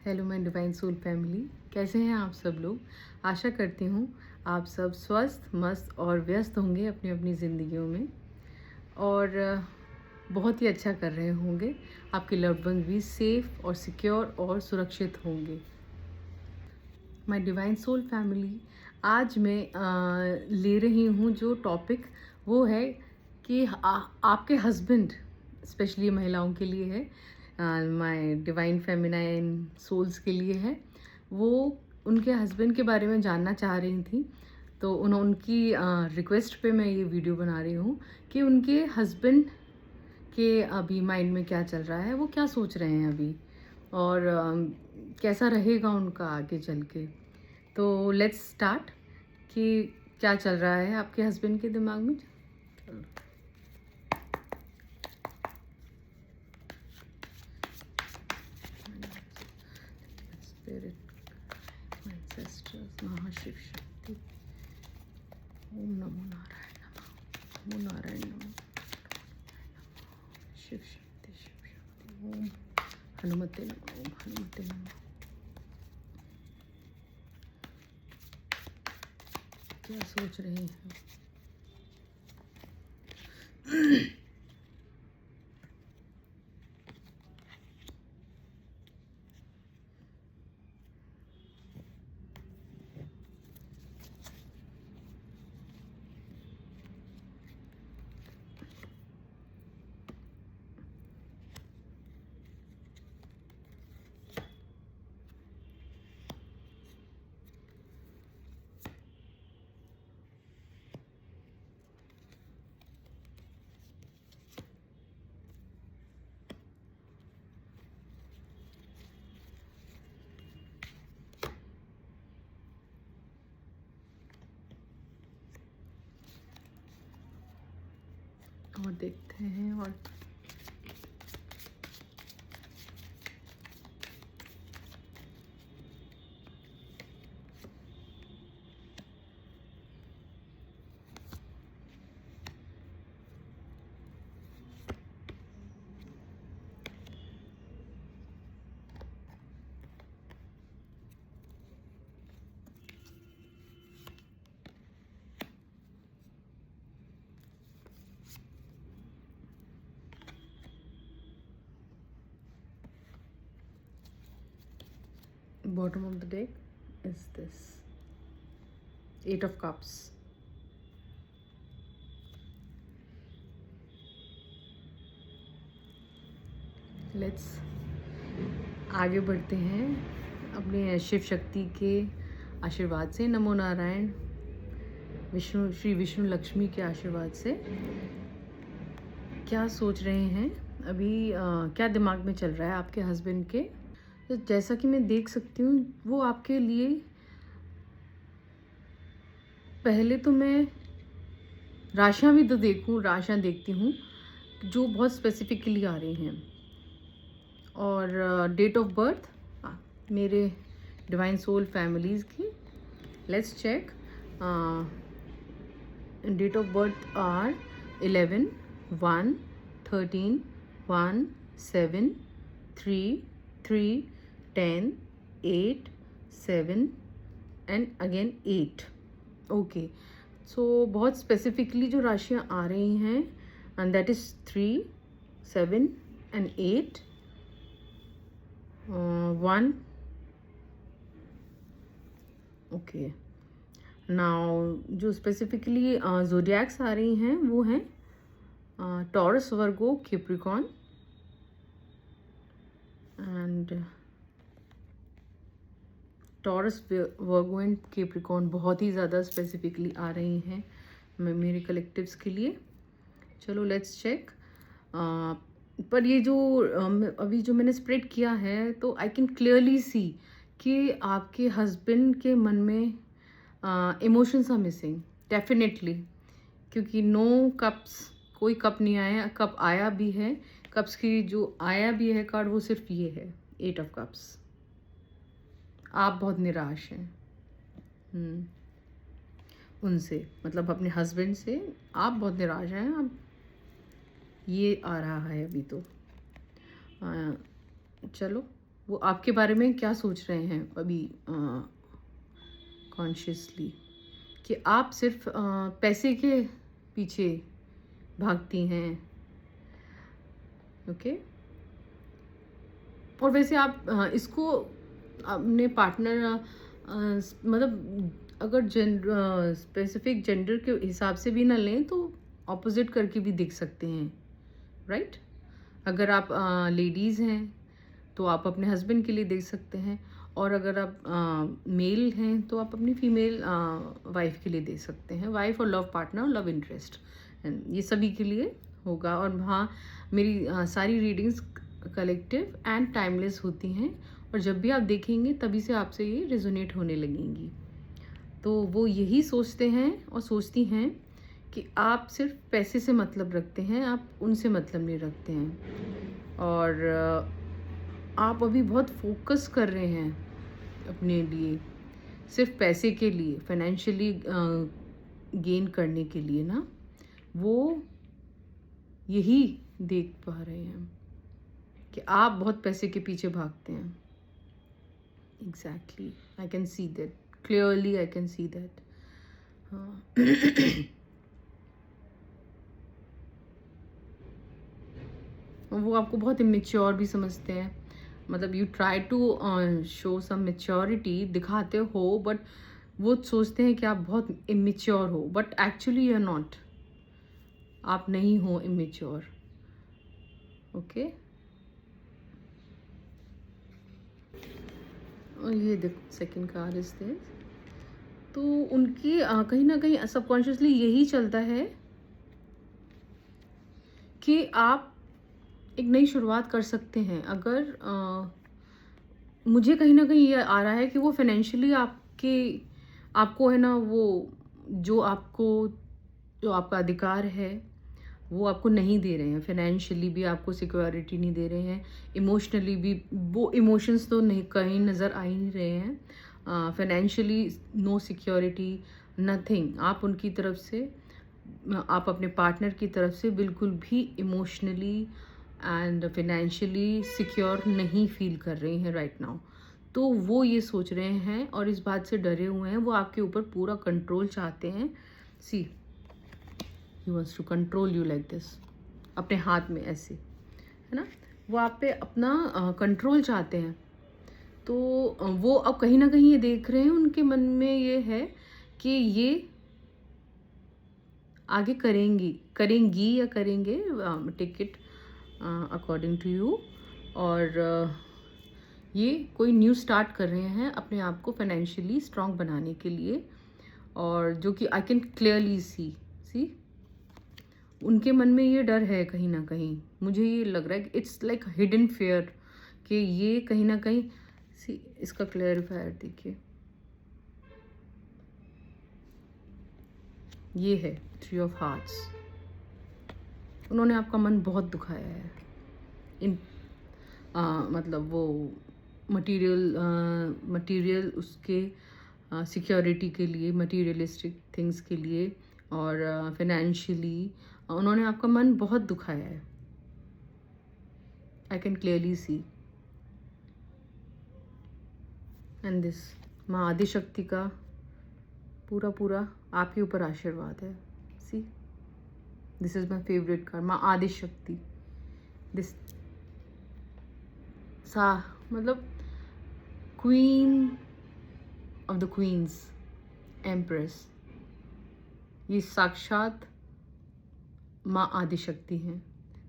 Hello my divine soul family, कैसे हैं आप सब लोग। आशा करती हूँ आप सब स्वस्थ मस्त और व्यस्त होंगे अपनी अपनी ज़िंदगियों में और बहुत ही अच्छा कर रहे होंगे। आपके लव्ड वन भी सेफ़ और सिक्योर और सुरक्षित होंगे। माय डिवाइन सोल फैमिली, आज मैं ले रही हूँ जो टॉपिक वो है कि आपके हस्बैंड, स्पेशली महिलाओं के लिए है, माय डिवाइन फेमिनाइन सोल्स के लिए है। वो उनके हस्बैंड के बारे में जानना चाह रही थी, तो उनकी रिक्वेस्ट पे मैं ये वीडियो बना रही हूँ कि उनके हस्बैंड के अभी माइंड में क्या चल रहा है, वो क्या सोच रहे हैं अभी और कैसा रहेगा उनका आगे चल के। तो लेट्स स्टार्ट कि क्या चल रहा है आपके हस्बैंड के दिमाग में। चलो। स्पिरिट, एंसेस्टर्स, महाशिव शक्ति, ओम नमो नारायण नमः, नमो नारायण नमः, शिव शक्ति, ओम हनुमते नमः, ओम हनुमते नमः। क्या सोच रहे हैं? और देखते हैं। और bottom of the deck is this Eight of Cups. Let's आगे बढ़ते हैं अपने शिव शक्ति के आशीर्वाद से। नमो नारायण, श्री विष्णु लक्ष्मी के आशीर्वाद से। क्या सोच रहे हैं अभी, क्या दिमाग में चल रहा है आपके हस्बैंड के। तो जैसा कि मैं देख सकती हूँ, वो आपके लिए, पहले तो मैं राशियाँ भी तो राशियाँ देखती हूँ जो बहुत स्पेसिफिकली आ रही हैं। और डेट ऑफ बर्थ मेरे डिवाइन सोल फैमिलीज़ की, let's check. Date of birth are 11, 1, 13, 1, 7, 3, 3, 10, 8, 7 and again 8। Okay, सो बहुत स्पेसिफिकली जो राशियाँ आ रही हैं, and that is 3, 7 and 8, 1। Okay, now जो स्पेसिफिकली ज़ोडिएक्स आ रही हैं वो हैं taurus, Virgo, Capricorn and taurus, Virgo and Capricorn बहुत ही ज़्यादा स्पेसिफिकली आ रही हैं मेरे कलेक्टिव्स के लिए। चलो लेट्स चेक। पर ये जो अभी जो मैंने स्प्रेड किया है, तो आई कैन क्लियरली सी कि आपके हस्बैंड के मन में इमोशंस आर मिसिंग डेफिनेटली, क्योंकि नो कप्स, कोई कप नहीं आया। कप आया भी है, कप्स की जो आया भी है कार्ड, वो सिर्फ ये है, 8 ऑफ कप्स। आप बहुत निराश हैं उनसे, मतलब अपने हस्बैंड से आप बहुत निराश हैं। आप, ये आ रहा है अभी तो। चलो वो आपके बारे में क्या सोच रहे हैं अभी कॉन्शियसली, कि आप सिर्फ पैसे के पीछे भागती हैं। ओके। और वैसे आप इसको अपने पार्टनर मतलब अगर जेंडर स्पेसिफिक जेंडर के हिसाब से भी ना लें तो ऑपोजिट करके भी देख सकते हैं, राइट? अगर आप लेडीज़ हैं तो आप अपने हस्बैंड के लिए देख सकते हैं, और अगर आप मेल हैं तो आप अपनी फीमेल वाइफ के लिए दे सकते हैं। वाइफ और लव पार्टनर, लव इंटरेस्ट, ये सभी के लिए होगा। और हाँ, मेरी सारी रीडिंग्स कलेक्टिव एंड टाइमलेस होती हैं, और जब भी आप देखेंगे तभी से आपसे ये रेजोनेट होने लगेंगी। तो वो यही सोचते हैं और सोचती हैं कि आप सिर्फ पैसे से मतलब रखते हैं, आप उनसे मतलब नहीं रखते हैं। और आप अभी बहुत फोकस कर रहे हैं अपने लिए, सिर्फ पैसे के लिए, फाइनेंशियली गेन करने के लिए ना, वो यही देख पा रहे हैं कि आप बहुत पैसे के पीछे भागते हैं। Exactly, I can see that clearly, I can see that. वो आपको बहुत इमेच्योर भी समझते हैं। मतलब you try to show some maturity, दिखाते हो, बट वो सोचते हैं कि आप बहुत इमेच्योर हो, but actually you are not. आप नहीं हो इमेच्योर। ओके। और ये देखो सेकंड कार्ड इज दिस। तो उनकी कहीं ना कहीं सबकॉन्शियसली यही चलता है कि आप एक नई शुरुआत कर सकते हैं। अगर मुझे कहीं ना कहीं ये आ रहा है कि वो फाइनेंशियली आपको है ना, वो जो आपका अधिकार है वो आपको नहीं दे रहे हैं। फाइनेंशियली भी आपको सिक्योरिटी नहीं दे रहे हैं, इमोशनली भी वो इमोशंस तो नहीं, कहीं नज़र आ ही नहीं रहे हैं। Financially no security, nothing. आप उनकी तरफ से, आप अपने पार्टनर की तरफ से बिल्कुल भी इमोशनली एंड फाइनेंशियली सिक्योर नहीं फील कर रही हैं राइट नाउ। तो वो ये सोच रहे हैं और इस बात से डरे हुए हैं, वो आपके ऊपर पूरा कंट्रोल चाहते हैं। See, he wants to control you like this, अपने हाथ में ऐसे, है ना। वो आप पे अपना कंट्रोल चाहते हैं। तो वो अब कहीं ना कहीं ये देख रहे हैं, उनके मन में ये है कि ये आगे करेंगी या करेंगे, take it according to you. और ये कोई न्यू स्टार्ट कर रहे हैं अपने आप को फाइनेंशियली स्ट्रांग बनाने के लिए, और जो कि आई कैन क्लियरली सी उनके मन में ये डर है कहीं ना कहीं। मुझे ये लग रहा है कि इट्स लाइक हिडन फेयर, कि ये कहीं ना कहीं सी, इसका क्लैरिफायर देखिए, ये है थ्री ऑफ हार्ट्स। उन्होंने आपका मन बहुत दुखाया है इन मतलब वो मटेरियल उसके सिक्योरिटी के लिए, मटेरियलिस्टिक थिंग्स के लिए, और फाइनेंशियली उन्होंने आपका मन बहुत दुखाया है। I can clearly see. And this, माँ आदिशक्ति का पूरा आपके ऊपर आशीर्वाद है। See, this is my favourite card, माँ आदिशक्ति। दिस मतलब queen of the queens, empress, ये साक्षात माँ आदिशक्ति हैं।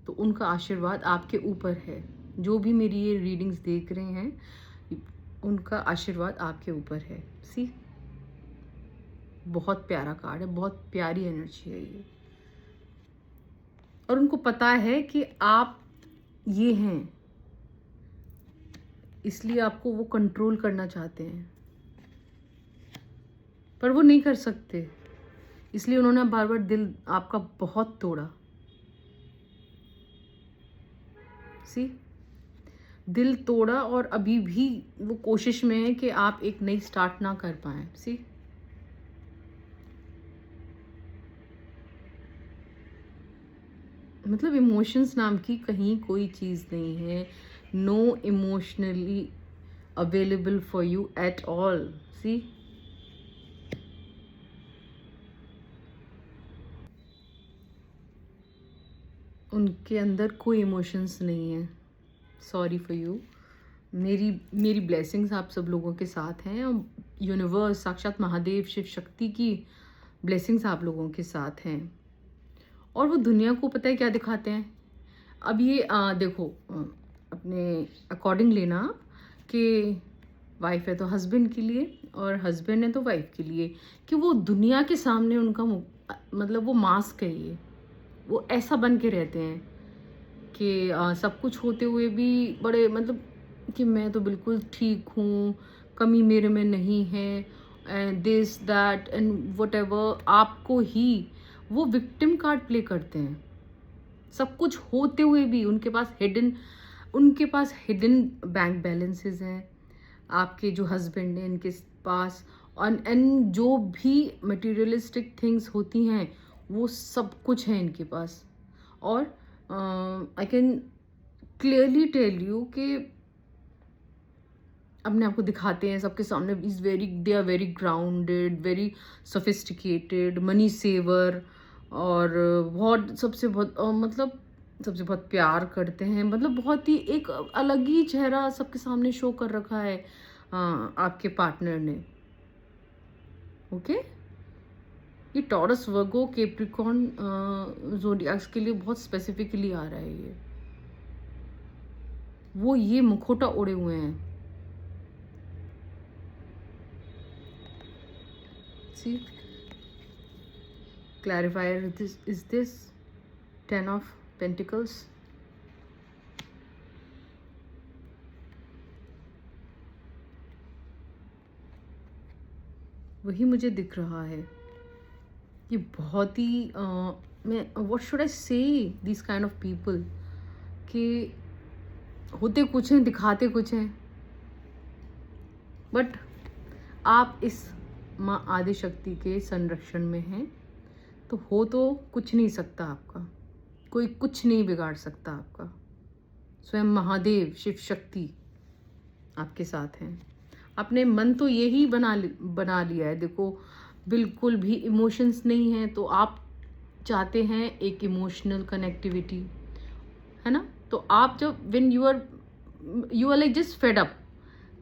तो उनका आशीर्वाद आपके ऊपर है। जो भी मेरी ये रीडिंग्स देख रहे हैं, उनका आशीर्वाद आपके ऊपर है। सी, बहुत प्यारा कार्ड है, बहुत प्यारी एनर्जी है ये। और उनको पता है कि आप ये हैं, इसलिए आपको वो कंट्रोल करना चाहते हैं, पर वो नहीं कर सकते। इसलिए उन्होंने बार बार दिल आपका बहुत तोड़ा। सी, दिल तोड़ा, और अभी भी वो कोशिश में है कि आप एक नई स्टार्ट ना कर पाए। सी, मतलब इमोशंस नाम की कहीं कोई चीज़ नहीं है। no emotionally available for you at all. See, उनके अंदर कोई इमोशंस नहीं है. Sorry for you. मेरी मेरी ब्लेसिंग्स आप सब लोगों के साथ हैं. और यूनिवर्स, साक्षात महादेव, शिव शक्ति की ब्लेसिंग्स आप लोगों के साथ हैं. और वो दुनिया को पता है क्या दिखाते हैं. अब ये देखो, अपने अकॉर्डिंग लेना कि वाइफ है तो हस्बैंड के लिए और हस्बैंड है तो वाइफ के लिए, कि वो दुनिया के सामने उनका मतलब वो मास्क है. ये वो ऐसा बन के रहते हैं कि सब कुछ होते हुए भी बड़े मतलब कि मैं तो बिल्कुल ठीक हूँ, कमी मेरे में नहीं है, and this that and what ever. आपको ही वो विक्टिम कार्ड प्ले करते हैं. सब कुछ होते हुए भी उनके पास हिडन बैंक बैलेंसेस हैं. आपके जो हस्बैंड हैं इनके पास, एंड जो भी मटेरियलिस्टिक थिंग्स होती हैं वो सब कुछ है इनके पास. और I can clearly tell you कि अपने आप को दिखाते हैं सबके सामने, they are very grounded, very sophisticated, money saver, और बहुत सबसे बहुत प्यार करते हैं. मतलब बहुत ही एक अलग ही चेहरा सबके सामने शो कर रखा है आपके पार्टनर ने. ओके, ये टॉरस, वर्गो, कैप्रिकॉर्न ज़ोडिएक्स के लिए बहुत स्पेसिफिकली आ रहा है. ये मुखौटा ओढ़े हुए हैं. See, clarifier is this 10 of Pentacles. वही मुझे दिख रहा है. ये बहुत ही मैं व्हाट शुड आई से दिस काइंड ऑफ पीपल, कि होते कुछ हैं, दिखाते कुछ हैं, बट आप इस माँ आदि शक्ति के संरक्षण में हैं तो कुछ नहीं सकता आपका. कोई कुछ नहीं बिगाड़ सकता आपका. स्वयं महादेव, शिव शक्ति आपके साथ हैं. आपने मन तो यही बना लिया है. देखो, बिल्कुल भी इमोशंस नहीं है तो आप चाहते हैं एक इमोशनल कनेक्टिविटी, है ना. तो आप जब when you are like just fed up,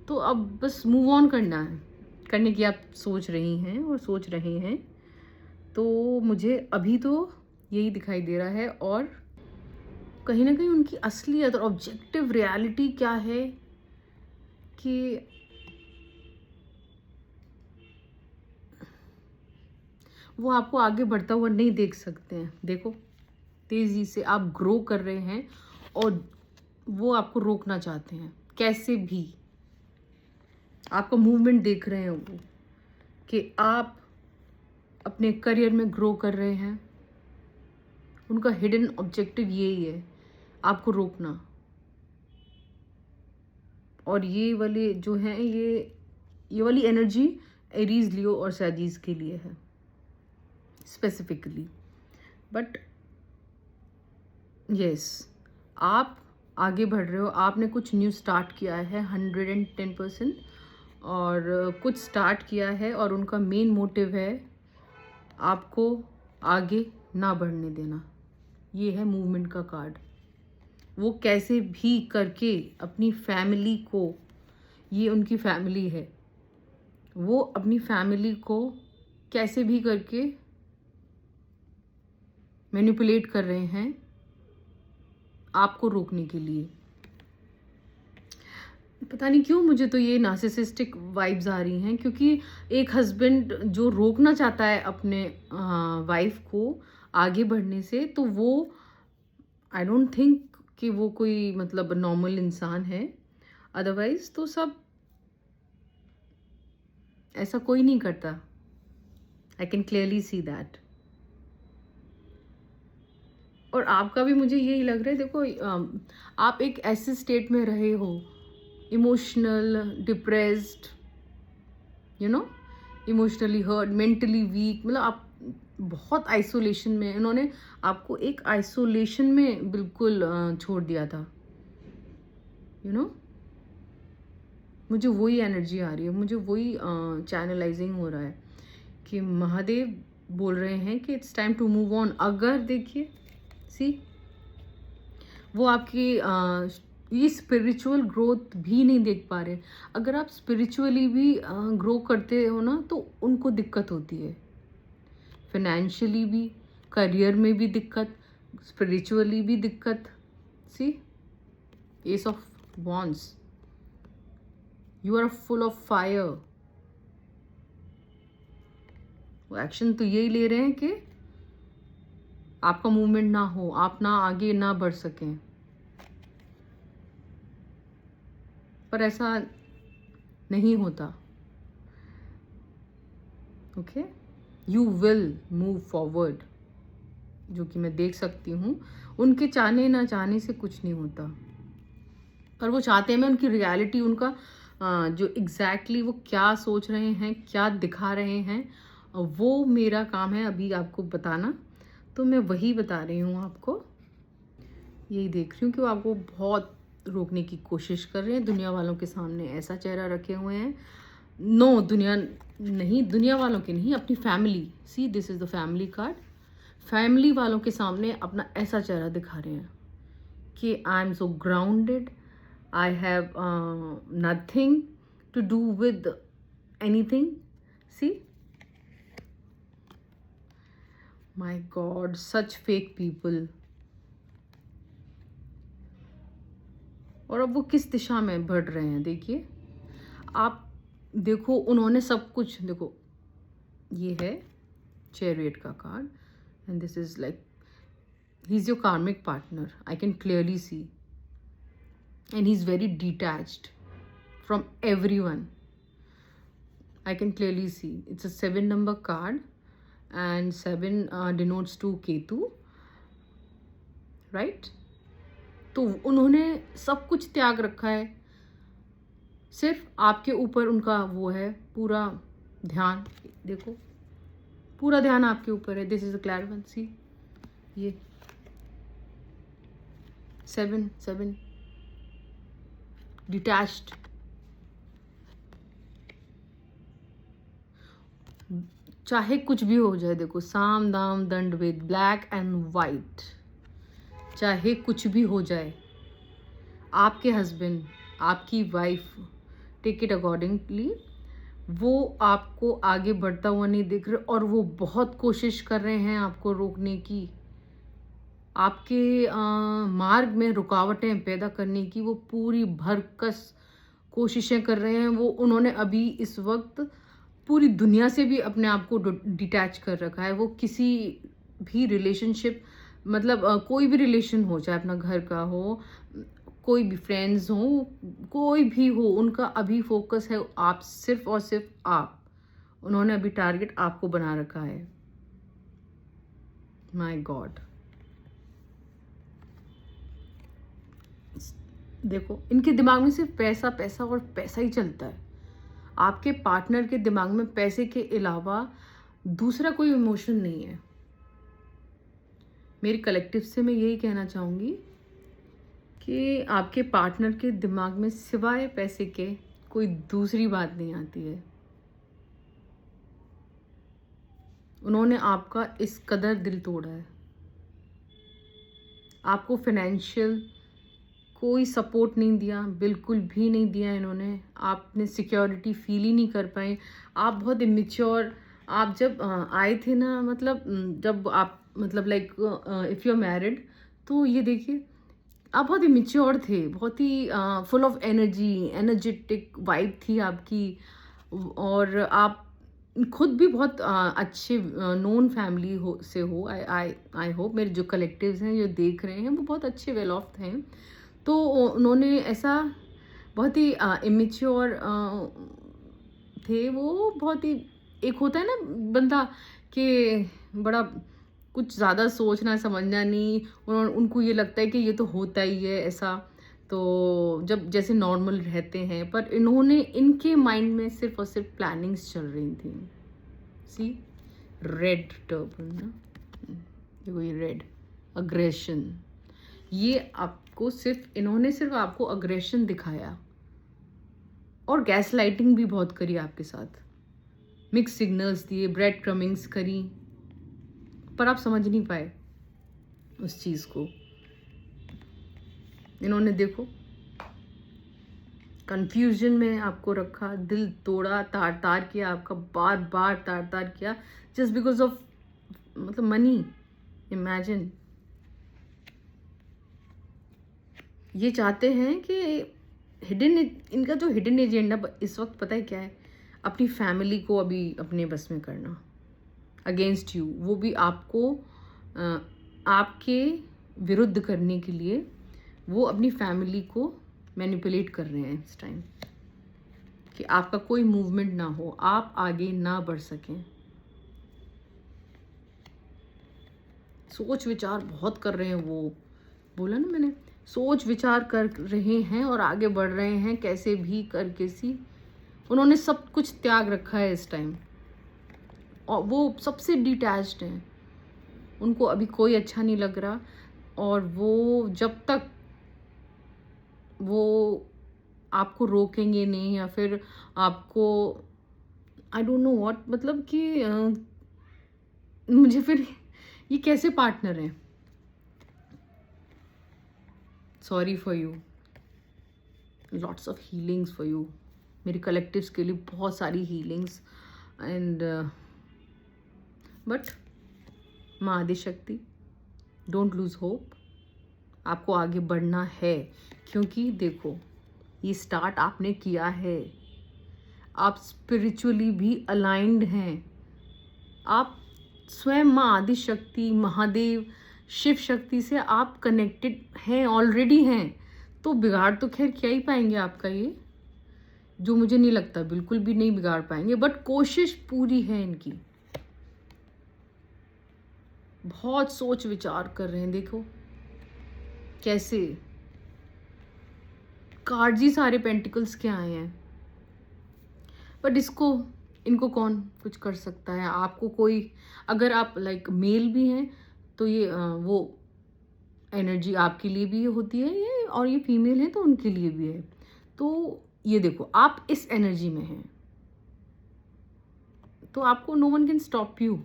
तो अब बस मूव ऑन करने की आप सोच रही हैं और सोच रहे हैं. तो मुझे अभी तो यही दिखाई दे रहा है. और कहीं ना कहीं उनकी असलियत और ऑब्जेक्टिव रियलिटी क्या है कि वो आपको आगे बढ़ता हुआ नहीं देख सकते हैं. देखो, तेज़ी से आप ग्रो कर रहे हैं और वो आपको रोकना चाहते हैं कैसे भी. आपका मूवमेंट देख रहे हैं वो, कि आप अपने करियर में ग्रो कर रहे हैं. उनका हिडन ऑब्जेक्टिव यही है, आपको रोकना. और ये वाले जो हैं, ये वाली एनर्जी एरीज, लियो और सैजिस के लिए है स्पेसिफिकली. बट यस, आप आगे बढ़ रहे हो. आपने कुछ न्यू स्टार्ट किया है 110%, और कुछ स्टार्ट किया है और उनका मेन मोटिव है आपको आगे ना बढ़ने देना. ये है मूवमेंट का कार्ड. वो कैसे भी करके अपनी फैमिली को, ये उनकी फैमिली है, वो अपनी फैमिली को कैसे भी करके मैनिपुलेट कर रहे हैं आपको रोकने के लिए. पता नहीं क्यों मुझे तो ये नार्सिसिस्टिक वाइब्स आ रही हैं, क्योंकि एक हस्बैंड जो रोकना चाहता है अपने वाइफ को आगे बढ़ने से, तो वो आई डोंट थिंक कि वो कोई मतलब नॉर्मल इंसान है. अदरवाइज तो सब ऐसा कोई नहीं करता. आई कैन क्लियरली सी दैट. और आपका भी मुझे यही लग रहा है. देखो, आप एक ऐसे स्टेट में रहे हो, emotional, depressed, you know, emotionally hurt, mentally weak. मतलब आप बहुत आइसोलेशन में, इन्होंने आपको एक आइसोलेशन में बिल्कुल छोड़ दिया था. यू नो, मुझे वही एनर्जी आ रही है, मुझे वही चैनलाइजिंग हो रहा है कि महादेव बोल रहे हैं कि it's time to move on. अगर देखिए, सी, वो आपकी ये स्पिरिचुअल ग्रोथ भी नहीं देख पा रहे। अगर आप स्पिरिचुअली भी ग्रो करते हो ना, तो उनको दिक्कत होती है, फाइनेंशियली भी, करियर में भी दिक्कत, स्पिरिचुअली भी दिक्कत। See, ace of wands, you are full of fire. वो एक्शन तो यही ले रहे हैं कि आपका मूवमेंट ना हो, आप ना आगे ना बढ़ सकें, पर ऐसा नहीं होता। Okay, you will move forward, जो कि मैं देख सकती हूँ। उनके चाहने ना चाहने से कुछ नहीं होता, पर वो चाहते हैं, मैं उनकी रियलिटी, उनका जो एग्जैक्टली वो क्या सोच रहे हैं, क्या दिखा रहे हैं, वो मेरा काम है अभी आपको बताना। तो मैं वही बता रही हूँ आपको, यही देख रही हूँ कि वो आपको बहुत रोकने की कोशिश कर रहे हैं। दुनिया वालों के सामने ऐसा चेहरा रखे हुए हैं। नो, दुनिया नहीं, दुनिया वालों के नहीं, अपनी family. See, this is the family card. Family वालों के सामने अपना ऐसा चेहरा दिखा रहे हैं कि I am so grounded, I have nothing to do with anything. See, my god, such fake people. और अब वो किस दिशा में बढ़ रहे हैं, देखिए आप। देखो, उन्होंने सब कुछ, देखो ये है चैरियट का card, and this is like he is your karmic partner, I can clearly see, and he is very detached from everyone, I can clearly see. It's a 7 number card, and 7 denotes to Ketu, right? तो उन्होंने सब कुछ त्याग रखा है, सिर्फ आपके ऊपर उनका वो है पूरा ध्यान। देखो, पूरा ध्यान आपके ऊपर है। This is a clairvoyance. ये 7 डिटैच्ड। चाहे कुछ भी हो जाए, देखो, साम दाम दंड भेद, ब्लैक एंड वाइट, चाहे कुछ भी हो जाए, आपके हस्बैंड, आपकी वाइफ, टेक इट अकॉर्डिंगली, वो आपको आगे बढ़ता हुआ नहीं दिख रहे, और वो बहुत कोशिश कर रहे हैं आपको रोकने की, आपके मार्ग में रुकावटें पैदा करने की वो पूरी भरकस कोशिशें कर रहे हैं। वो उन्होंने अभी इस वक्त पूरी दुनिया से भी अपने आप को डिटैच कर रखा है। वो किसी भी रिलेशनशिप, मतलब कोई भी रिलेशन हो, चाहे अपना घर का हो, कोई भी फ्रेंड्स हो, कोई भी हो, उनका अभी फोकस है आप, सिर्फ और सिर्फ आप। उन्होंने अभी टारगेट आपको बना रखा है। माय गॉड, देखो, इनके दिमाग में सिर्फ पैसा पैसा और पैसा ही चलता है। आपके पार्टनर के दिमाग में पैसे के अलावा दूसरा कोई इमोशन नहीं है। मेरी कलेक्टिव से मैं यही कहना चाहूँगी कि आपके पार्टनर के दिमाग में सिवाय पैसे के कोई दूसरी बात नहीं आती है। उन्होंने आपका इस कदर दिल तोड़ा है। आपको फाइनेंशियल कोई सपोर्ट नहीं दिया, बिल्कुल भी नहीं दिया इन्होंने। आपने सिक्योरिटी फील ही नहीं कर पाए। आप बहुत इमेच्योर, आप जब आए थे ना, मतलब जब आप, मतलब like if you are married, तो ये देखिए, आप बहुत इमेच्योर थे, बहुत ही full of energy, energetic vibe थी आपकी, और आप खुद भी बहुत अच्छे नोन फैमिली से हो। आई होप मेरे जो कलेक्टिव्स हैं, जो देख रहे हैं, वो बहुत अच्छे वेल ऑफ हैं। तो उन्होंने ऐसा बहुत ही इमेच्योर थे वो, बहुत ही, एक होता है ना बंदा कि बड़ा कुछ ज़्यादा सोचना समझना नहीं, उनको ये लगता है कि ये तो होता ही है ऐसा, तो जब जैसे नॉर्मल रहते हैं, पर इन्होंने, इनके माइंड में सिर्फ और सिर्फ प्लानिंग्स चल रही थी। सी, रेड टर्बन ना, देखो ये रेड, अग्रेशन, ये आपको इन्होंने सिर्फ आपको अग्रेशन दिखाया और गैस लाइटिंग भी बहुत करी आपके साथ, मिक्स सिग्नल्स दिए, ब्रेड क्रमिंग्स करी, पर आप समझ नहीं पाए उस चीज़ को। इन्होंने देखो कंफ्यूजन में आपको रखा, दिल तोड़ा, तार तार किया आपका, बार बार तार तार किया, जस्ट बिकॉज ऑफ मतलब मनी। इमेजिन, ये चाहते हैं कि इनका जो हिडन एजेंडा इस वक्त पता है क्या है, अपनी फैमिली को अभी अपने बस में करना, अगेंस्ट यू, वो भी आपको आपके विरुद्ध करने के लिए वो अपनी फैमिली को मैनिपुलेट कर रहे हैं इस टाइम, कि आपका कोई मूवमेंट ना हो, आप आगे ना बढ़ सकें। सोच विचार बहुत कर रहे हैं वो, बोला ना मैंने, सोच विचार कर रहे हैं और आगे बढ़ रहे हैं कैसे भी करके सी। उन्होंने सब कुछ त्याग रखा है इस टाइम और वो सबसे डिटैच्ड हैं, उनको अभी कोई अच्छा नहीं लग रहा। और वो जब तक वो आपको रोकेंगे नहीं या फिर आपको आई डोंट नो व्हाट, मतलब कि मुझे फिर ये कैसे पार्टनर हैं। Sorry for you, lots of healings for you, मेरी कलेक्टिव्स के लिए बहुत सारी हीलिंग्स एंड बट माँ आदिशक्ति, डोंट लूज होप, आपको आगे बढ़ना है, क्योंकि देखो ये स्टार्ट आपने किया है, आप स्पिरिचुअली भी अलाइंड हैं, आप स्वयं माँ आदिशक्ति, महादेव, शिव शक्ति से आप कनेक्टेड हैं, ऑलरेडी हैं, तो बिगाड़ तो खैर क्या ही पाएंगे आपका ये, जो मुझे नहीं लगता, बिल्कुल भी नहीं बिगाड़ पाएंगे, बट कोशिश पूरी है इनकी। बहुत सोच विचार कर रहे हैं, देखो कैसे कार्ड्स ही सारे पेंटिकल्स के आए हैं, बट इनको कौन कुछ कर सकता है। आपको कोई, अगर आप लाइक मेल भी हैं तो ये वो एनर्जी आपके लिए भी होती है ये, और ये फीमेल है तो उनके लिए भी है। तो ये देखो आप इस एनर्जी में हैं, तो आपको no one can stop you,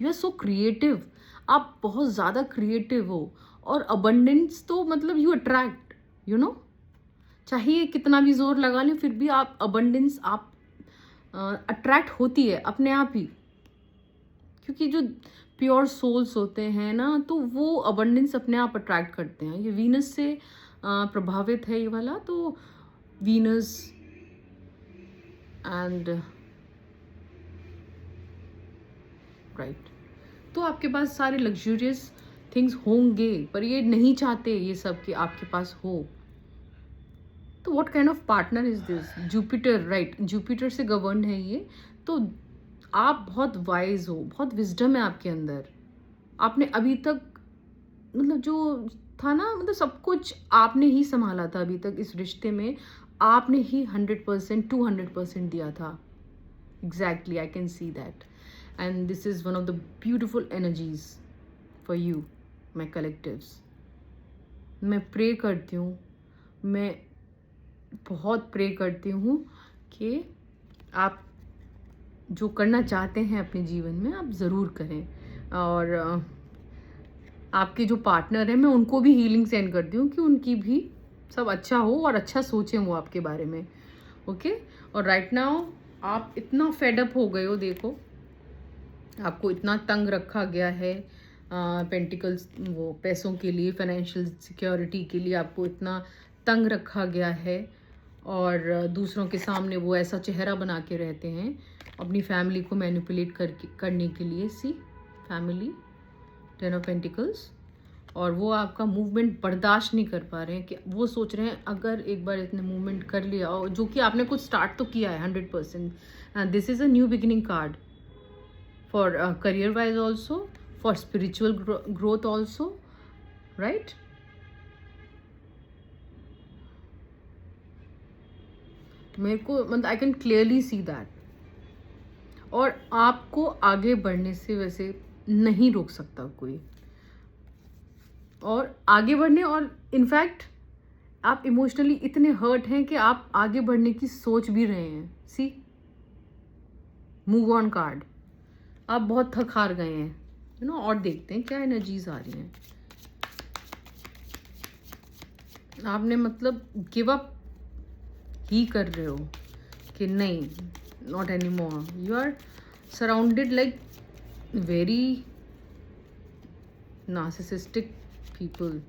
you are so creative, आप बहुत ज़्यादा क्रिएटिव हो, और अबंडेंस तो मतलब यू अट्रैक्ट, यू नो, चाहे कितना भी जोर लगा लें फिर भी आप अबंडेंस, आप अट्रैक्ट होती है अपने आप ही, क्योंकि जो प्योर सोल्स होते हैं ना, तो वो अबंडेंस अपने आप अट्रैक्ट करते हैं। ये वीनस से प्रभावित है ये वाला, तो वीनस एंड राइट, तो आपके पास सारे लग्जूरियस थिंग्स होंगे, पर ये नहीं चाहते ये सब कि आपके पास हो। तो what kind of partner is this? Jupiter, right, Jupiter से गवर्न है ये। तो आप बहुत वाइज हो, बहुत विजडम है आपके अंदर, आपने अभी तक मतलब जो था ना, मतलब सब कुछ आपने ही संभाला था अभी तक, इस रिश्ते में आपने ही 100% 200% दिया था। Exactly, I can see that, and this is one of the beautiful energies for you my collectives. मैं प्रे करती हूँ, मैं बहुत प्रे करती हूँ कि आप जो करना चाहते हैं अपने जीवन में आप ज़रूर करें, और आपके जो पार्टनर हैं मैं उनको भी हीलिंग सेंड करती हूँ कि उनकी भी सब अच्छा हो और अच्छा सोचें वो आपके बारे में। ओके, और राइट नाउ आप इतना फेडअप हो गए हो, देखो आपको इतना तंग रखा गया है पेंटिकल्स, वो पैसों के लिए, फाइनेंशियल सिक्योरिटी के लिए आपको इतना तंग रखा गया है, और दूसरों के सामने वो ऐसा चेहरा बना के रहते हैं अपनी फैमिली को मैनिपुलेट करने के लिए। सी फैमिली, 10 ऑफ पेंटिकल्स, और वो आपका मूवमेंट बर्दाश्त नहीं कर पा रहे हैं, कि वो सोच रहे हैं अगर एक बार इतने मूवमेंट कर लिया, और जो कि आपने कुछ स्टार्ट तो किया है 100%। This is a new beginning card for career wise also, for spiritual growth also, right. मेरे को मतलब आई कैन क्लियरली सी दैट, और आपको आगे बढ़ने से वैसे नहीं रोक सकता कोई, और आगे बढ़ने, और इनफैक्ट आप इमोशनली इतने हर्ट हैं कि आप आगे बढ़ने की सोच भी रहे हैं। सी, मूव ऑन कार्ड, आप बहुत थक हार गए हैं, यू नो। और देखते हैं क्या एनर्जीज आ रही हैं। आपने मतलब गिव अप ही कर रहे हो कि नहीं, not any more, you are surrounded like very narcissistic people,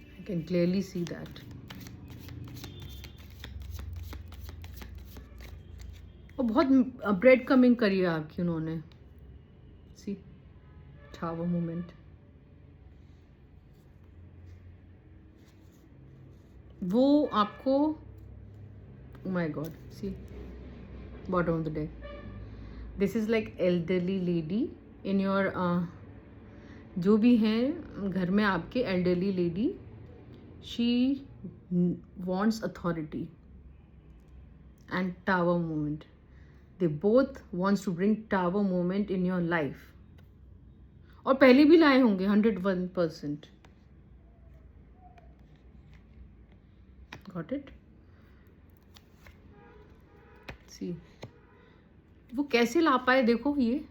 I can clearly see that. और बहुत ब्रेड कमिंग करी है आपकी उन्होंने। सी, टावर मोमेंट, वो आपको, oh my god, see, bottom of the deck, this is like elderly lady in your जो भी हैं घर में आपके elderly lady, she wants authority and tower moment. They both wants to bring tower moment in your life, और पहले भी लाए होंगे 101%. Got it? See, वो कैसे ला पाए देखो। ये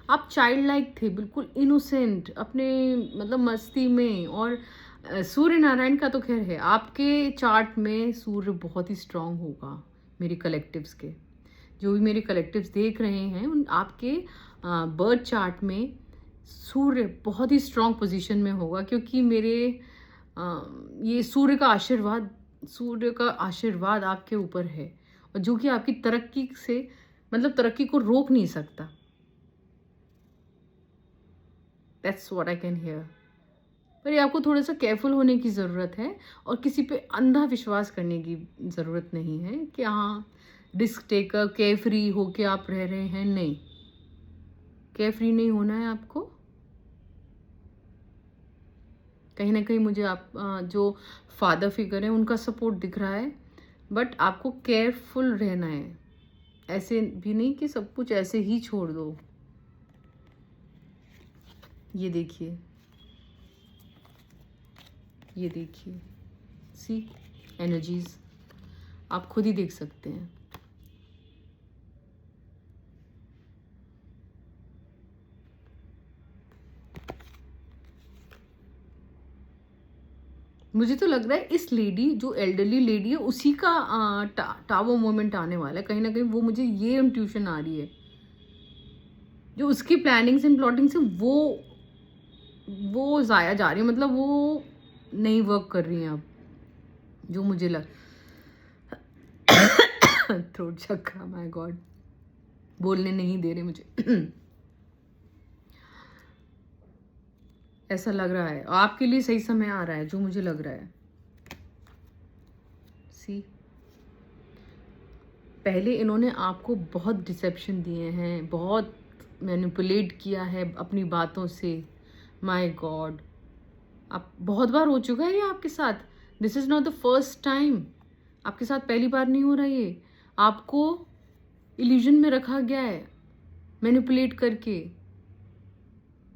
आप चाइल्ड लाइक थे, बिल्कुल इनोसेंट, अपने मतलब मस्ती में। और सूर्य नारायण का तो खैर है, आपके चार्ट में सूर्य बहुत ही स्ट्रांग होगा। मेरे कलेक्टिव्स के, जो भी मेरे कलेक्टिव्स देख रहे हैं, उन आपके बर्थ चार्ट में सूर्य बहुत ही स्ट्रांग पोजीशन में होगा, क्योंकि मेरे ये सूर्य का आशीर्वाद आपके ऊपर है, और जो कि आपकी तरक्की से मतलब तरक्की को रोक नहीं सकता। That's what I can hear. पर ये आपको थोड़ा सा केयरफुल होने की ज़रूरत है, और किसी पे अंधा विश्वास करने की ज़रूरत नहीं है कि हाँ रिस्क टेकर केयरफ्री होके आप रह रहे हैं। नहीं, केयरफ्री नहीं होना है आपको। कहीं ना कहीं मुझे आप जो फादर फिगर है उनका सपोर्ट दिख रहा है, बट आपको केयरफुल रहना है। ऐसे भी नहीं कि सब कुछ ऐसे ही छोड़ दो। ये देखिए, ये देखिए, सी एनर्जीज आप खुद ही देख सकते हैं। मुझे तो लग रहा है इस लेडी, जो एल्डरली लेडी है, उसी का टावर मोमेंट आने वाला है। कहीं ना कहीं वो, मुझे ये इंट्यूशन आ रही है, जो उसकी प्लानिंग्स एंड प्लॉटिंग से वो ज़ाया जा रही है, मतलब वो नहीं वर्क कर रही हैं अब, जो मुझे लग थ्रोट चक्रा, माय गॉड, बोलने नहीं दे रहे मुझे। ऐसा लग रहा है आपके लिए सही समय आ रहा है, जो मुझे लग रहा है। सी, पहले इन्होंने आपको बहुत डिसेप्शन दिए हैं, बहुत मैनिपुलेट किया है अपनी बातों से। माय गॉड, आप बहुत बार हो चुका है ये आपके साथ। This is not the first time, आपके साथ पहली बार नहीं हो रहा ये। आपको इल्यूजन में रखा गया है, मैनिपुलेट करके,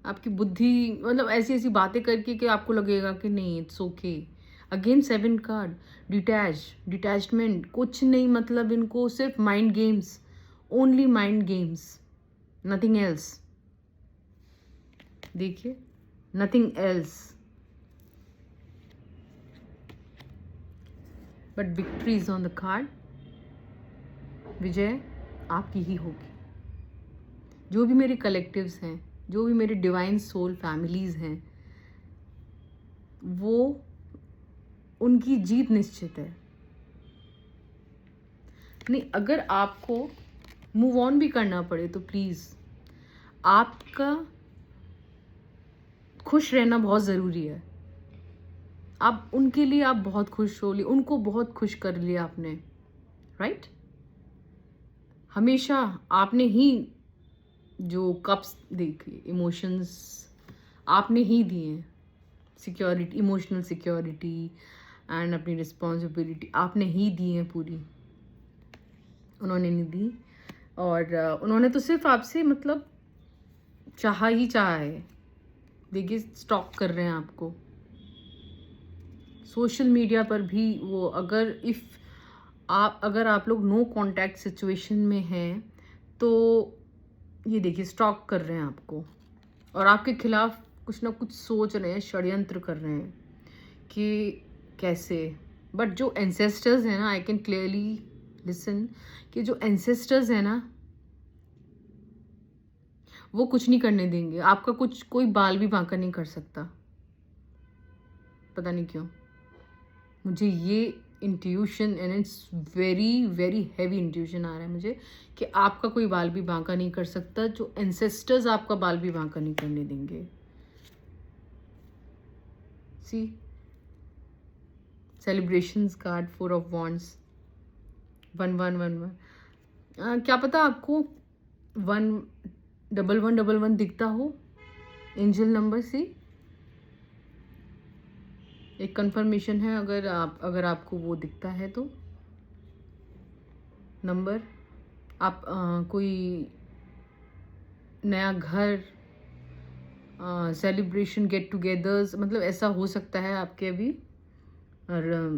आपकी बुद्धि मतलब ऐसी ऐसी बातें करके कि आपको लगेगा कि नहीं it's okay. Again 7 card, detachment, कुछ नहीं, मतलब इनको सिर्फ mind games, only mind games, nothing else. देखिए, nothing else, but victory is on the card. विजय आपकी ही होगी। जो भी मेरे कलेक्टिव्स हैं, जो भी मेरे डिवाइन सोल फैमिलीज हैं, वो उनकी जीत निश्चित है। नहीं, अगर आपको मूव ऑन भी करना पड़े तो प्लीज़, आपका खुश रहना बहुत ज़रूरी है। आप उनके लिए आप बहुत खुश हो लिए, उनको बहुत खुश कर लिया आपने, राइट? हमेशा आपने ही जो कप्स देखिए, इमोशंस आपने ही दिए, सिक्योरिटी, इमोशनल सिक्योरिटी एंड अपनी रिस्पॉन्सिबिलिटी आपने ही दी है पूरी, उन्होंने नहीं दी। और उन्होंने तो सिर्फ आपसे मतलब चाहा ही चाहा है देखिए स्टॉक कर रहे हैं आपको सोशल मीडिया पर भी। वो अगर आप लोग नो कांटेक्ट सिचुएशन में हैं तो ये देखिए स्टॉक कर रहे हैं आपको, और आपके खिलाफ कुछ ना कुछ सोच रहे हैं, षड्यंत्र कर रहे हैं कि कैसे। बट जो एंसेस्टर्स हैं ना, आई कैन क्लियरली लिसन कि जो एंसेस्टर्स हैं ना, वो कुछ नहीं करने देंगे आपका। कोई बाल भी बांका नहीं कर सकता। पता नहीं क्यों मुझे ये intuition, and it's very very heavy intuition आ रहा है मुझे कि आपका कोई बाल भी बांका नहीं कर सकता। जो एंसेस्टर्स आपका बाल भी बांका नहीं करने देंगे। सी सेलिब्रेशंस कार्ड, 4 ऑफ वॉन्ड्स, 1111। क्या पता आपको 1111 दिखता हो एंजल नंबर। सी एक कंफर्मेशन है अगर आपको वो दिखता है तो नंबर। आप कोई नया घर, सेलिब्रेशन, गेट टुगेदर्स, मतलब ऐसा हो सकता है आपके अभी और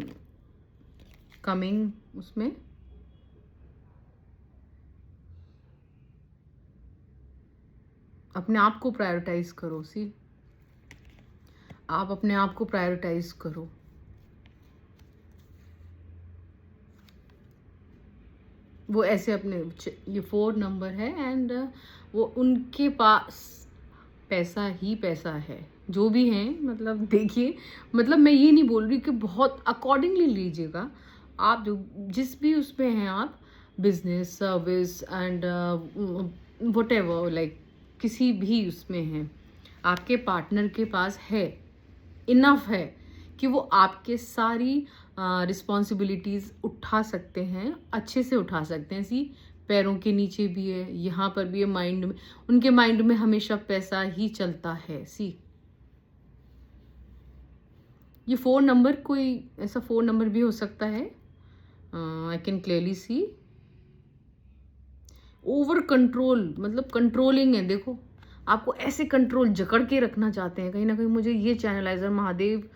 कमिंग उसमें। अपने आप को प्रायोरिटाइज करो। सी आप अपने आप को प्रायोरिटाइज करो। वो ऐसे अपने, ये 4 नंबर है एंड वो उनके पास पैसा ही पैसा है जो भी है। मतलब देखिए, मतलब मैं ये नहीं बोल रही कि बहुत अकॉर्डिंगली लीजिएगा आप, जो जिस भी उसमें हैं आप, business, service and whatever, like किसी भी उसमें हैं, आपके पार्टनर के पास है, इनफ है कि वो आपके सारी रिस्पॉन्सिबिलिटीज़ उठा सकते हैं, अच्छे से उठा सकते हैं। सी पैरों के नीचे भी है, यहाँ पर भी है, माइंड में, उनके माइंड में हमेशा पैसा ही चलता है। सी ये 4 नंबर, कोई ऐसा 4 नंबर भी हो सकता है। I can clearly C over control, मतलब कंट्रोलिंग है। देखो आपको ऐसे कंट्रोल जकड़ के रखना चाहते हैं कहीं ना कहीं। मुझे ये चैनलाइजर महादेव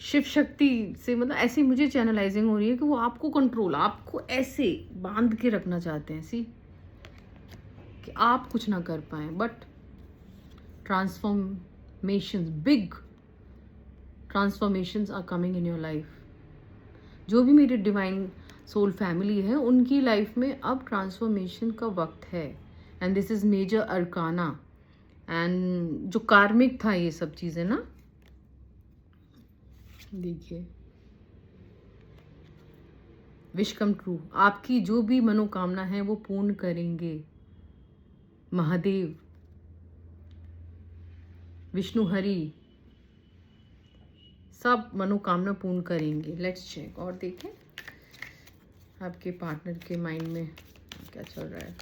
शिव शक्ति से, मतलब ऐसी मुझे चैनलाइजिंग हो रही है कि वो आपको कंट्रोल, आपको ऐसे बांध के रखना चाहते हैं। सी कि आप कुछ ना कर पाए। But transformation, big transformations are coming in your life. जो भी मेरी डिवाइन सोल फैमिली है, उनकी लाइफ में अब ट्रांसफॉर्मेशन का वक्त है। And this is major arcana. And जो कार्मिक था ये सब चीज़ें ना, देखिए विश कम ट्रू। आपकी जो भी मनोकामना है वो पूर्ण करेंगे महादेव, विष्णु हरि, सब मनोकामना पूर्ण करेंगे। लेट्स चेक और देखें आपके पार्टनर के माइंड में क्या चल रहा है।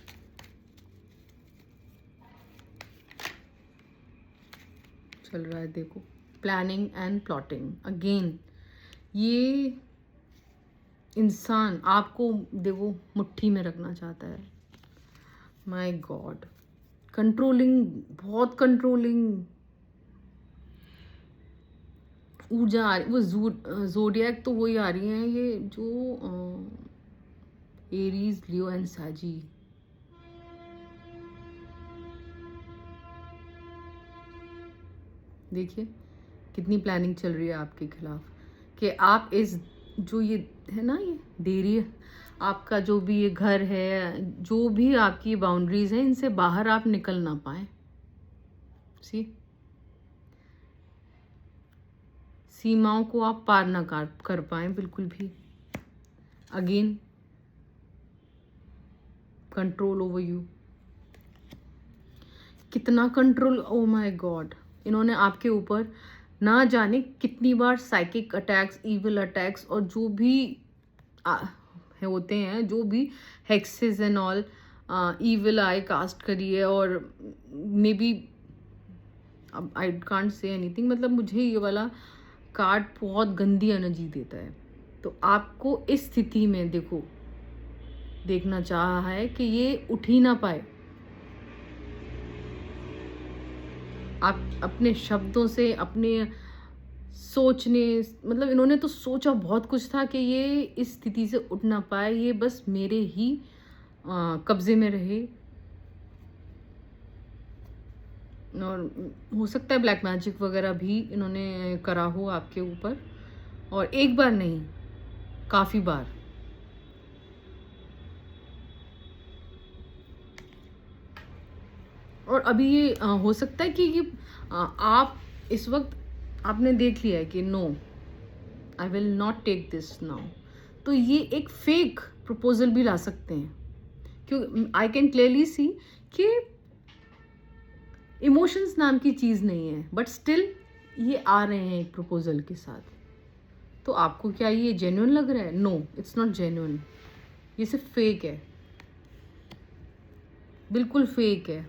चल रहा है देखो, प्लानिंग एंड प्लॉटिंग अगेन। ये इंसान आपको देखो मुट्ठी में रखना चाहता है। माय गॉड, कंट्रोलिंग, बहुत कंट्रोलिंग ऊर्जा आ रही। वो जोडियक तो वही आ रही है, ये जो एरीज, लियो एंड साजी। देखिए कितनी प्लानिंग चल रही है आपके खिलाफ कि आप इस, जो ये है ना, ये डेयरी, आपका जो भी ये घर है, जो भी आपकी बाउंड्रीज हैं, इनसे बाहर आप निकल ना पाए। सी सीमाओं को आप पार ना कर पाए बिल्कुल भी। अगेन कंट्रोल ओवर यू, कितना कंट्रोल, ओ माय गॉड। इन्होंने आपके ऊपर ना जाने कितनी बार साइकिक अटैक्स, इविल अटैक्स, और जो भी होते हैं, जो भी hexes and all, evil eye cast करी है। और मे बी, अब आई कांट से एनीथिंग, मतलब मुझे ये वाला कार्ड बहुत गंदी एनर्जी देता है। तो आपको इस स्थिति में देखो, देखना चाहा है कि ये उठ ही ना पाए। आप अपने शब्दों से, अपने सोचने, मतलब इन्होंने तो सोचा बहुत कुछ था कि ये इस स्थिति से उठ ना पाए, ये बस मेरे ही कब्जे में रहे। और हो सकता है ब्लैक मैजिक वगैरह भी इन्होंने करा हो आपके ऊपर, और एक बार नहीं, काफ़ी बार। और अभी ये हो सकता है कि ये आप इस वक्त आपने देख लिया है कि no, I will not take this now, तो ये एक फेक प्रपोजल भी ला सकते हैं, क्योंकि आई कैन क्लियरली सी कि इमोशंस नाम की चीज़ नहीं है, बट स्टिल ये आ रहे हैं एक प्रपोजल के साथ। तो आपको क्या ये जेन्युइन लग रहा है? नो, इट्स नॉट जेन्युइन, ये सिर्फ फेक है, बिल्कुल फेक है।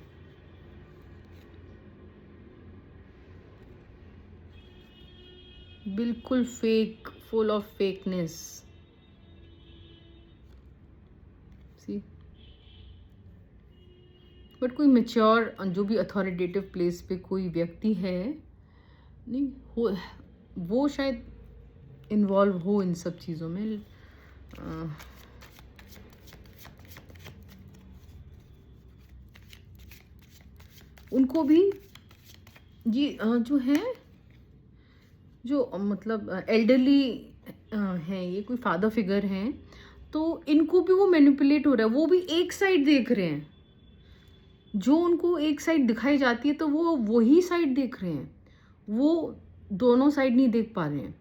बिल्कुल fake, full of fakeness. See, but कोई मेच्योर जो भी अथॉरिटेटिव प्लेस पे कोई व्यक्ति है, नहीं हो, वो शायद इन्वॉल्व हो इन सब चीज़ों में। उनको भी ये जो है, जो मतलब एल्डरली हैं, ये कोई फादर फिगर हैं, तो इनको भी वो मैनिपुलेट हो रहा है। वो भी एक साइड देख रहे हैं, जो उनको एक साइड दिखाई जाती है तो वो वही साइड देख रहे हैं, वो दोनों साइड नहीं देख पा रहे हैं।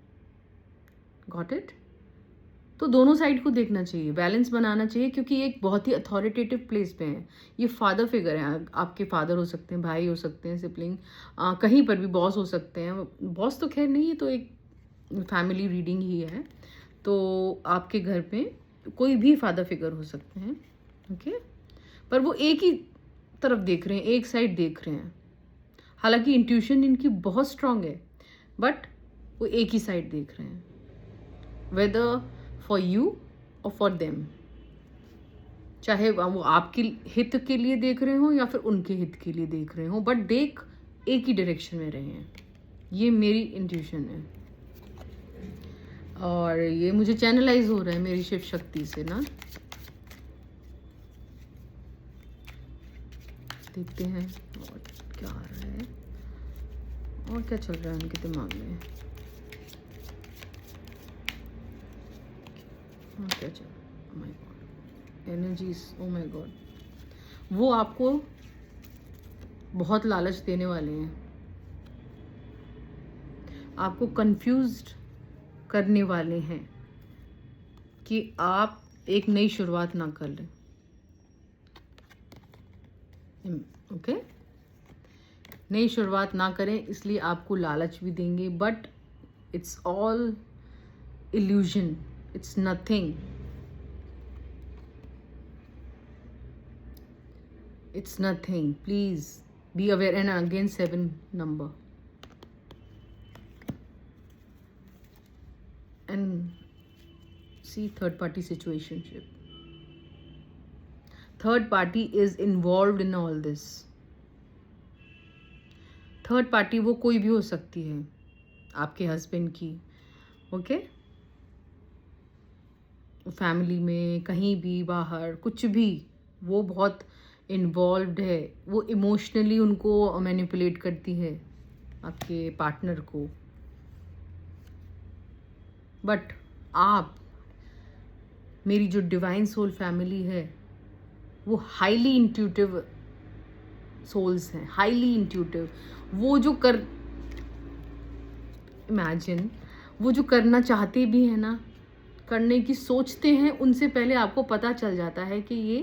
Got it? तो दोनों साइड को देखना चाहिए, बैलेंस बनाना चाहिए, क्योंकि ये एक बहुत ही अथॉरिटेटिव प्लेस पे है। ये फादर फिगर हैं, आपके फादर हो सकते हैं, भाई हो सकते हैं, सिबलिंग, कहीं पर भी बॉस हो सकते हैं। बॉस तो खैर नहीं है, तो एक फैमिली रीडिंग ही है, तो आपके घर पे कोई भी फादर फिगर हो सकते हैं। ओके, पर वो एक ही तरफ देख रहे हैं, एक साइड देख रहे हैं। हालांकि इंट्यूशन इनकी बहुत स्ट्रांग है, बट वो एक ही साइड देख रहे हैं, वेदर फॉर यू और फॉर देम, चाहे वो आपके हित के लिए देख रहे हो या फिर उनके हित के लिए देख रहे हो, बट देख एक ही डायरेक्शन में रहे हैं। ये मेरी इंट्यूशन है, और ये मुझे चैनलाइज हो रहा है मेरी शिव शक्ति से ना। देखते हैं और क्या आ रहा है, और क्या चल रहा है उनके दिमाग में, और क्या चल रहा है। My God, energies, O my God, वो आपको बहुत लालच देने वाले हैं, आपको कंफ्यूज्ड करने वाले हैं कि आप एक नई शुरुआत ना कर लें। ओके, नई शुरुआत ना करें, इसलिए आपको लालच भी देंगे, but it's all illusion, it's nothing, it's nothing. Please be aware. And again 7 number, and see third party situationship. Third party is involved in all this. Third party वो कोई भी हो सकती है, आपके हस्बैंड की, ओके, फैमिली में, कहीं भी, बाहर, कुछ भी, वो बहुत इन्वॉल्व्ड है। वो इमोशनली उनको मैनिपुलेट करती है, आपके पार्टनर को। बट आप, मेरी जो डिवाइन सोल फैमिली है, वो हाईली इंट्यूटिव सोल्स हैं, हाईली इंट्यूटिव। वो जो इमेजिन, वो जो करना चाहते भी हैं ना, करने की सोचते हैं, उनसे पहले आपको पता चल जाता है कि ये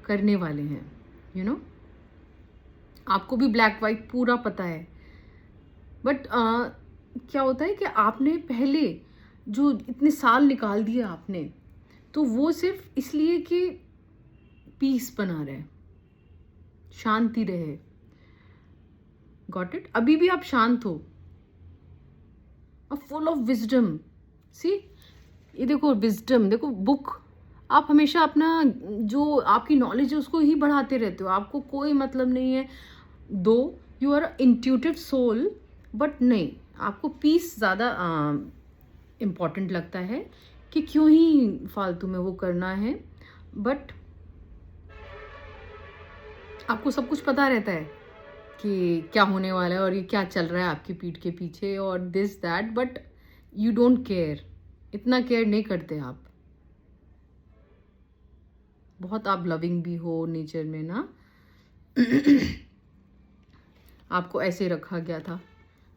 करने वाले हैं, यू नो। आपको भी ब्लैक वाइट पूरा पता है, बट क्या होता है कि आपने पहले जो इतने साल निकाल दिए आपने, तो वो सिर्फ इसलिए कि पीस बना रहे, शांति रहे। Got it? अभी भी आप शांत हो, फुल ऑफ विजडम। सी, ये देखो विजडम, देखो बुक, आप हमेशा अपना जो आपकी नॉलेज है उसको ही बढ़ाते रहते हो, आपको कोई मतलब नहीं है 2 you are intuitive soul, but नहीं, आपको पीस ज़्यादा इम्पॉर्टेंट लगता है कि क्यों ही फालतू में वो करना है। बट आपको सब कुछ पता रहता है कि क्या होने वाला है और ये क्या चल रहा है आपकी पीठ के पीछे और this that, but you don't care, इतना केयर नहीं करते आप। बहुत आप लविंग भी हो नेचर में ना। आपको ऐसे रखा गया था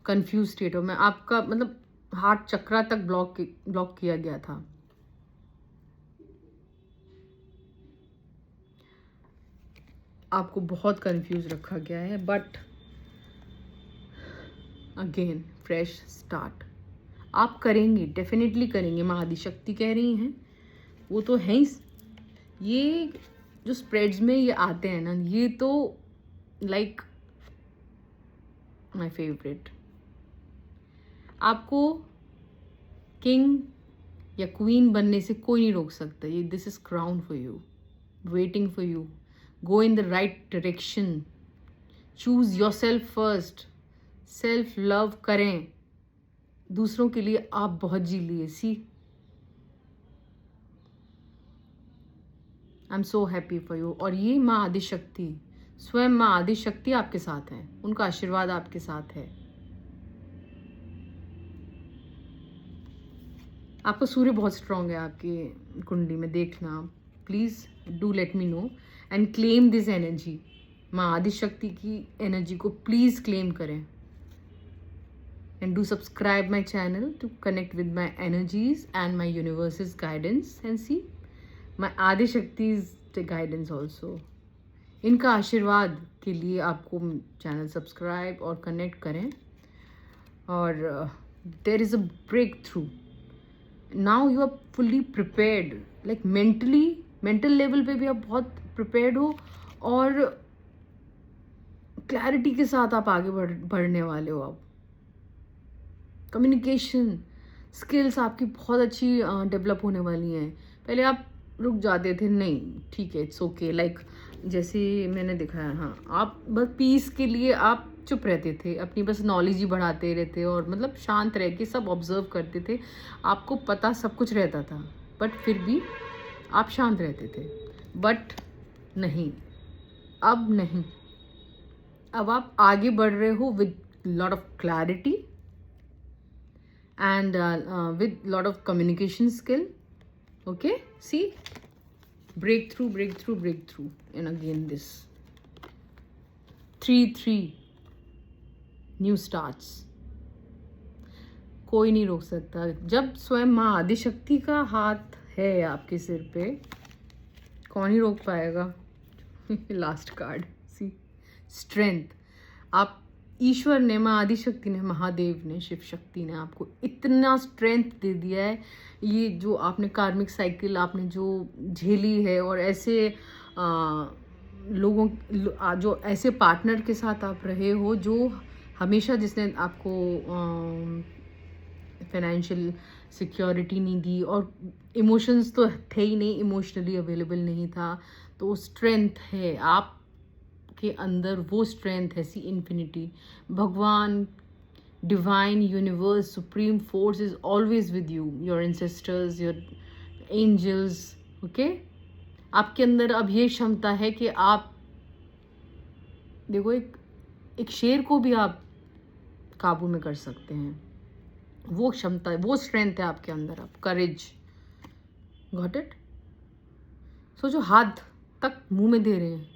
कंफ्यूज स्टेटों में, आपका मतलब हार्ट चक्रा तक ब्लॉक किया गया था। आपको बहुत कंफ्यूज रखा गया है, बट अगेन फ्रेश स्टार्ट आप करेंगे, डेफिनेटली करेंगे। माँ आदिशक्ति कह रही हैं, वो तो है ही। ये जो स्प्रेड्स में ये आते हैं ना, ये तो लाइक माय फेवरेट। आपको किंग या क्वीन बनने से कोई नहीं रोक सकता। ये this is crown for you, waiting for you. Go in the right direction, choose yourself first, self love करें। दूसरों के लिए आप बहुत जी लिए। See, I am so happy for you. और ये माँ आदिशक्ति, स्वयं माँ आदिशक्ति आपके साथ हैं, उनका आशीर्वाद आपके साथ है। आपका सूर्य बहुत स्ट्रांग है आपकी कुंडली में, देखना please do let me know and claim this energy. माँ आदिशक्ति की एनर्जी को प्लीज क्लेम करें। And do subscribe my channel to connect with my energies and my universe's guidance and see my Adi Shakti's guidance also. इनका आशीर्वाद के लिए आपको channel subscribe और कनेक्ट करें। और there is a breakthrough now, you are fully prepared, like mental level पे भी आप बहुत प्रिपेयर्ड हो और क्लैरिटी के साथ आप आगे बढ़ने वाले हो। आप कम्युनिकेशन स्किल्स आपकी बहुत अच्छी डेवलप होने वाली हैं। पहले आप रुक जाते थे, नहीं ठीक है इट्स ओके, लाइक जैसे मैंने दिखाया, हाँ आप बस पीस के लिए आप चुप रहते थे, अपनी बस नॉलेज ही बढ़ाते रहते और मतलब शांत रह के सब ऑब्जर्व करते थे, आपको पता सब कुछ रहता था, बट फिर भी आप शांत रहते थे। बट नहीं, अब नहीं, अब आप आगे बढ़ रहे हो with lot of clarity and with lot of communication skill. Okay, see, breakthrough, and again this 3-3 new starts। कोई नहीं रोक सकता। जब स्वयं माँ आदिशक्ति का हाथ है आपके सिर पे, कौन ही रोक पाएगा। लास्ट कार्ड, सी, स्ट्रेंथ। आप ईश्वर ने, माँ आदिशक्ति ने, महादेव ने, शिव शक्ति ने आपको इतना स्ट्रेंथ दे दिया है। ये जो आपने कार्मिक साइकिल आपने जो झेली है और ऐसे लोगों जो ऐसे पार्टनर के साथ आप रहे हो जो हमेशा जिसने आपको फाइनेंशियल सिक्योरिटी नहीं दी और इमोशंस तो थे ही नहीं, इमोशनली अवेलेबल नहीं था, तो स्ट्रेंथ है आप के अंदर, वो स्ट्रेंथ है। सी, इन्फिनिटी, भगवान, divine, universe, supreme force is always with you, your ancestors, your angels. Okay, आपके अंदर अब ये क्षमता है कि आप देखो, एक शेर को भी आप काबू में कर सकते हैं। वो क्षमता है, वो स्ट्रेंथ है आपके अंदर। आप करेज, गॉट इट। सोचो, हाथ तक मुंह में दे रहे हैं,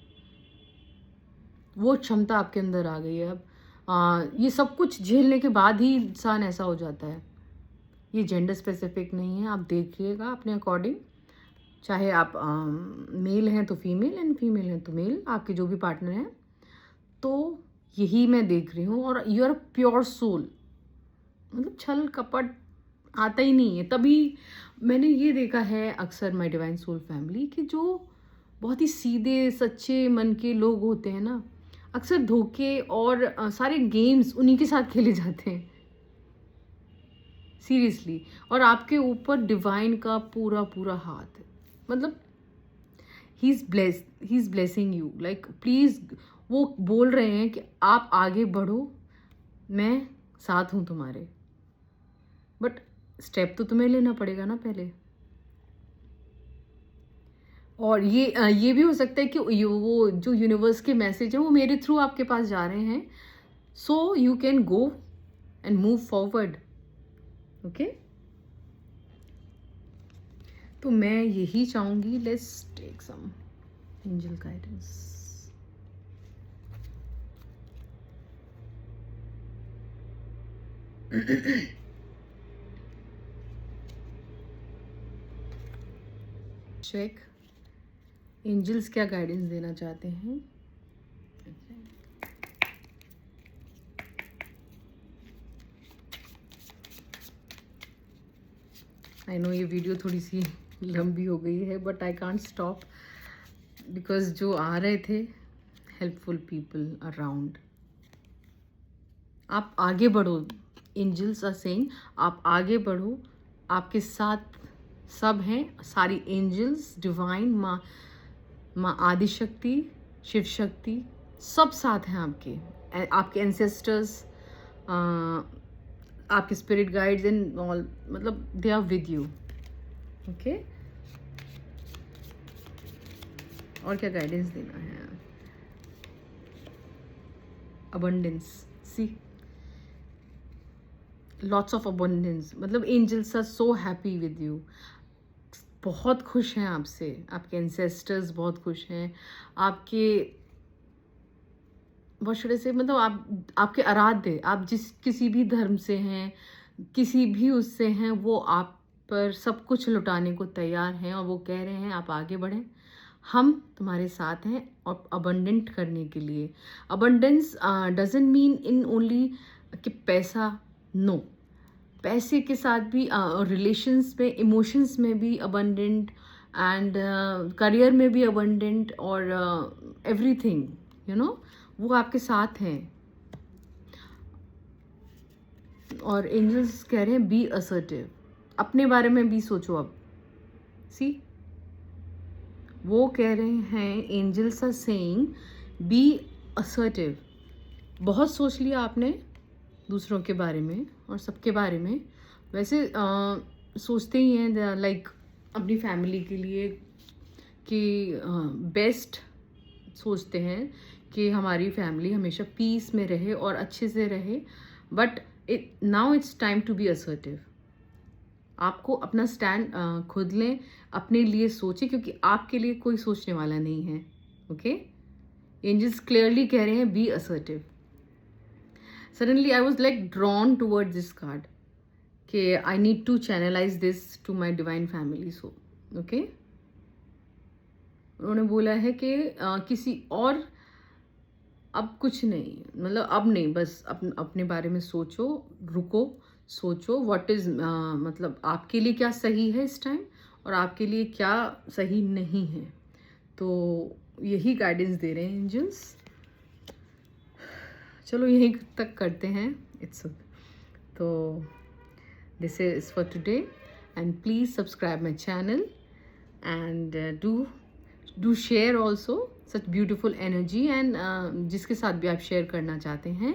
वो क्षमता आपके अंदर आ गई है। अब ये सब कुछ झेलने के बाद ही इंसान ऐसा हो जाता है। ये जेंडर स्पेसिफिक नहीं है, आप देखिएगा अपने अकॉर्डिंग, चाहे आप मेल हैं तो फीमेल एंड फीमेल हैं तो मेल, आपके जो भी पार्टनर हैं, तो यही मैं देख रही हूँ। और you are a pure soul, मतलब छल कपट आता ही नहीं है। तभी मैंने ये देखा है अक्सर माय डिवाइन सोल फैमिली कि जो बहुत ही सीधे सच्चे मन के लोग होते हैं ना, अक्सर धोखे और सारे गेम्स उन्हीं के साथ खेले जाते हैं, सीरियसली। और आपके ऊपर डिवाइन का पूरा पूरा हाथ है, मतलब he is blessing you, like please वो बोल रहे हैं कि आप आगे बढ़ो, मैं साथ हूँ तुम्हारे, बट स्टेप तो तुम्हें लेना पड़ेगा ना पहले। और ये भी हो सकता है कि वो जो यूनिवर्स के मैसेज हैं वो मेरे थ्रू आपके पास जा रहे हैं, so you can go and move forward. Okay, तो मैं यही चाहूँगी, let's take some angel guidance. Check angels क्या गाइडेंस देना चाहते हैं। आई नो ये वीडियो थोड़ी सी लंबी हो गई है, but I can't stop because जो आ रहे थे हेल्पफुल पीपल अराउंड। आप आगे बढ़ो, एंजल्स आर सेइंग आप आगे बढ़ो, आपके साथ सब हैं, सारी एंजल्स, डिवाइन माँ, माँ आदिशक्ति, शिव शक्ति, सब साथ हैं आपके, आपके एंसेस्टर्स, आपके स्पिरिट गाइड्स एंड ऑल, मतलब they are with you. Okay, और क्या गाइडेंस देना है। Abundance, see lots of abundance, मतलब angels are so happy with you, बहुत खुश हैं आपसे, आपके एंसेस्टर्स बहुत खुश हैं, आपके बहुत छोटे से, मतलब आपके आराध्य, आप जिस किसी भी धर्म से हैं, किसी भी उससे हैं, वो आप पर सब कुछ लुटाने को तैयार हैं और वो कह रहे हैं आप आगे बढ़ें, हम तुम्हारे साथ हैं। और अबंडेंट करने के लिए, abundance doesn't mean in only कि पैसा, नो, पैसे के साथ भी रिलेशंस में, इमोशंस में भी अबंडेंट, एंड करियर में भी अबंडेंट, और एवरीथिंग, यू नो, वो आपके साथ हैं। और एंजल्स कह रहे हैं बी असर्टिव, अपने बारे में भी सोचो अब। सी, वो कह रहे हैं, angels are saying be assertive. बहुत सोच लिया आपने दूसरों के बारे में और सबके बारे में, वैसे सोचते ही हैं लाइक अपनी फैमिली के लिए कि बेस्ट सोचते हैं कि हमारी फैमिली हमेशा पीस में रहे और अच्छे से रहे, but now it's time to be assertive. आपको अपना स्टैंड खुद लें, अपने लिए सोचें, क्योंकि आपके लिए कोई सोचने वाला नहीं है। ओके, एंजल्स क्लियरली कह रहे हैं be assertive. Suddenly I was like drawn toward this card कि I need to channelise this to my divine family. So okay, उन्होंने बोला है कि किसी और, अब कुछ नहीं, मतलब अब नहीं, बस अपने बारे में सोचो, रुको, सोचो व्हाट इज़, मतलब आपके लिए क्या सही है इस टाइम और आपके लिए क्या सही नहीं है। तो यही गाइडेंस दे रहे हैं एंजल्स। चलो यहीं तक करते हैं, इट्स तो this is for today, and please subscribe my channel and do share also such beautiful energy, and जिसके साथ भी आप शेयर करना चाहते हैं,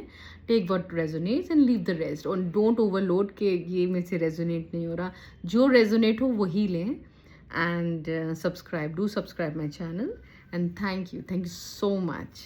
take what resonates and leave the rest, और डोंट ओवरलोड के ये मेरे से रेजोनेट नहीं हो रहा, जो रेजोनेट हो वही लें। And subscribe, do subscribe my channel, and thank you so much.